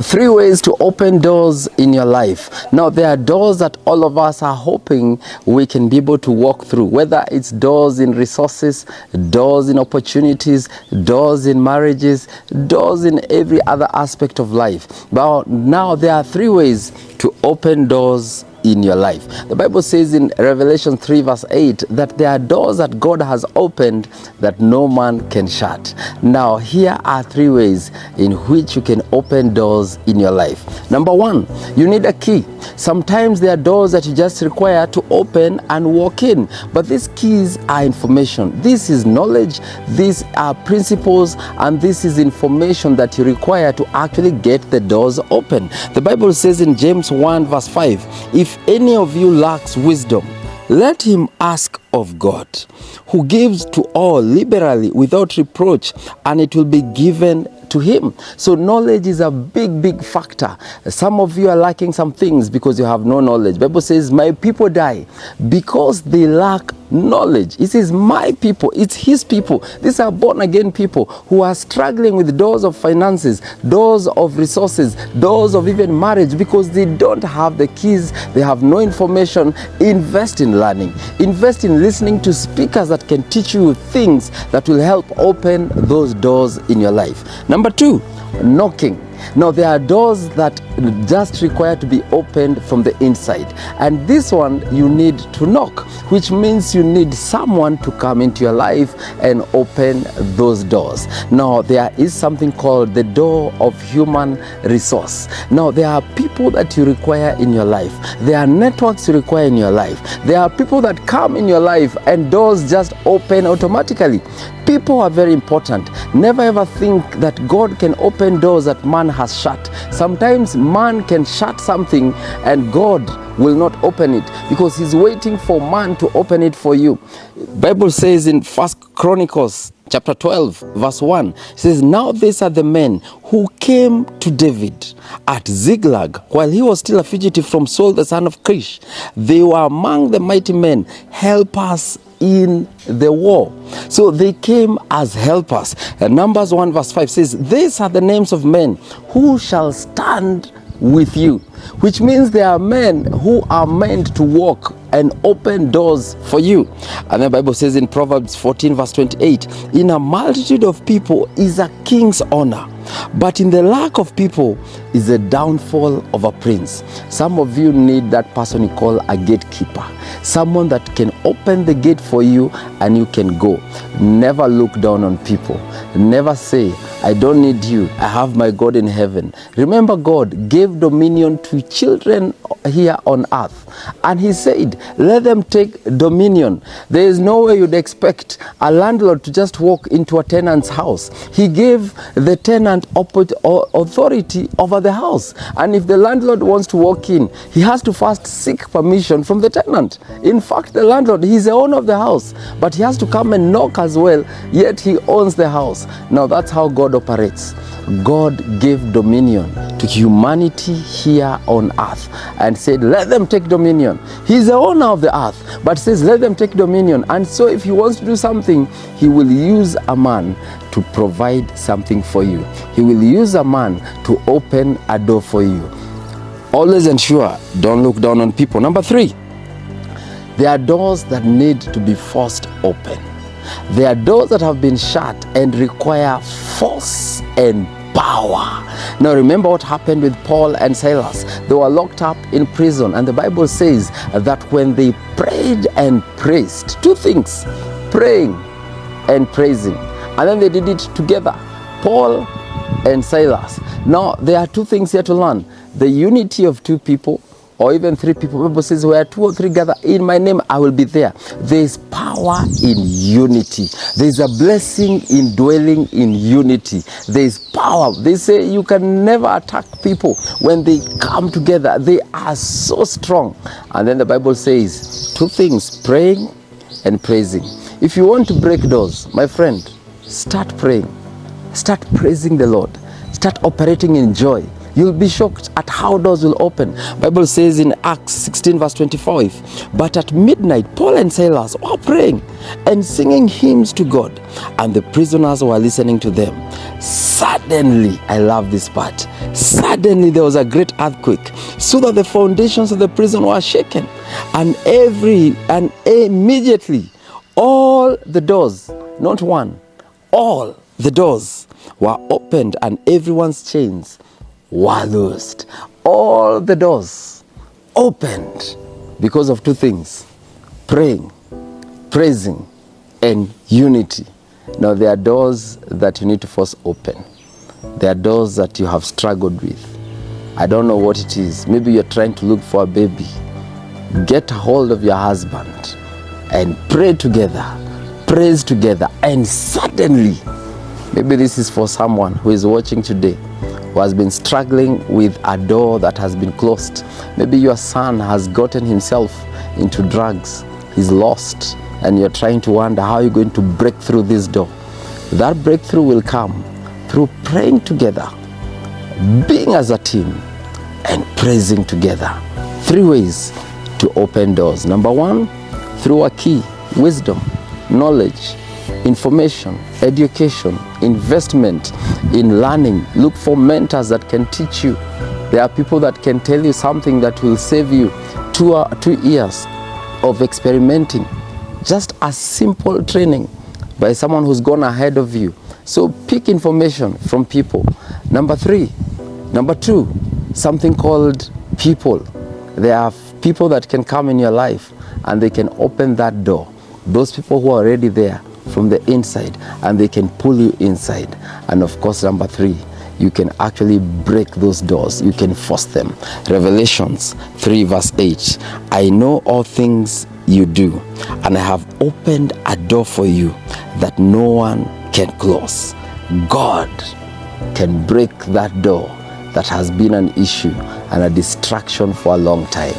Three ways to open doors in your life. Now, there are doors that all of us are hoping we can be able to walk through, whether it's doors in resources, doors in opportunities, doors in marriages, doors in every other aspect of life. But now there are three ways to open doors in your life. The Bible says in Revelation 3 verse 8 that there are doors that God has opened that no man can shut. Now, here are three ways in which you can open doors in your life. Number one, you need a key. Sometimes there are doors that you just require to open and walk in, but these keys are information. This is knowledge, these are principles, and this is information that you require to actually get the doors open. The Bible says in James 1 verse 5, if any of you lacks wisdom, let him ask of God, who gives to all liberally without reproach, and it will be given to him. So knowledge is a big factor. Some of you are lacking some things because you have no knowledge. The Bible says, my people die because they lack knowledge. It says my people, it's his people. These are born again people who are struggling with doors of finances, doors of resources, doors of even marriage, because they don't have the keys, they have no information. Invest in learning. Invest in listening to speakers that can teach you things that will help open those doors in your life. Number two, knocking. Now, there are doors that just require to be opened from the inside, and this one you need to knock, which means you need someone to come into your life and open those doors. Now, there is something called the door of human resource. Now, there are people that you require in your life. There are networks you require in your life. There are people that come in your life and doors just open automatically. People are very important. Never ever think that God can open doors that man has shut. Sometimes man can shut something and God will not open it because he's waiting for man to open it for you. Bible says in 1 Chronicles chapter 12 verse 1, it says, now these are the men who came to David at Ziklag while he was still a fugitive from Saul the son of Kish. They were among the mighty men, helpers in the war. So they came as helpers. And Numbers 1 verse 5 says, these are the names of men who shall stand with you, which means there are men who are meant to walk and open doors for you. And the Bible says in Proverbs 14 verse 28, in a multitude of people is a king's honor, but in the lack of people is the downfall of a prince. Some of you need that person you call a gatekeeper, someone that can open the gate for you and you can go. Never look down on people. Never say, I don't need you, I have my God in heaven. Remember, God gave dominion to children here on earth, and he said, let them take dominion. There is no way you'd expect a landlord to just walk into a tenant's house. He gave the tenant authority over the house, and if the landlord wants to walk in, he has to first seek permission from the tenant. In fact, the landlord, he's the owner of the house, but he has to come and knock as well, yet he owns the house. Now that's how God operates. God gave dominion to humanity here on earth and said, let them take dominion. He's the owner of the earth, but says, let them take dominion. And so if he wants to do something, he will use a man to provide something for you. He will use a man to open a door for you. Always ensure, don't look down on people. Number three, there are doors that need to be forced open. There are doors that have been shut and require force and power. Now remember what happened with Paul and Silas. They were locked up in prison, and the Bible says that when they prayed and praised, two things, praying and praising, and then they did it together, Paul and Silas. Now there are two things here to learn: the unity of two people, or even three people. The Bible says, where two or three gather in my name, I will be there. There is power in unity. There is a blessing in dwelling in unity. There is power. They say you can never attack people when they come together. They are so strong. And then the Bible says two things: praying and praising. If you want to break doors, my friend, start praying. Start praising the Lord. Start operating in joy. You'll be shocked at how doors will open. Bible says in Acts 16 verse 25, but at midnight Paul and Silas were praying and singing hymns to God, and the prisoners were listening to them. Suddenly, I love this part, suddenly there was a great earthquake, so that the foundations of the prison were shaken, and immediately all the doors, not one, all the doors were opened, and everyone's chains were loosed. All the doors opened because of two things: praying, praising, and unity. Now, there are doors that you need to force open. There are doors that you have struggled with. I don't know what it is. Maybe you're trying to look for a baby. Get a hold of your husband and pray together, praise together, and suddenly, maybe this is for someone who is watching today, who has been struggling with a door that has been closed. Maybe your son has gotten himself into drugs. He's lost, and you're trying to wonder how you're going to break through this door. That breakthrough will come through praying together, being as a team, and praising together. 3 ways to open doors. Number 1, through a key: wisdom, knowledge, information, education, investment in learning. Look for mentors that can teach you. There are people that can tell you something that will save you 2 years of experimenting. Just a simple training by someone who's gone ahead of you. So pick information from people. Number 2, something called people. There are people that can come in your life and they can open that door. Those people who are already there from the inside, and they can pull you inside. And of course, number 3, you can actually break those doors. You can force them. Revelations 3 verse 8, I know all things you do, and I have opened a door for you that no one can close. God can break that door that has been an issue and a distraction for a long time.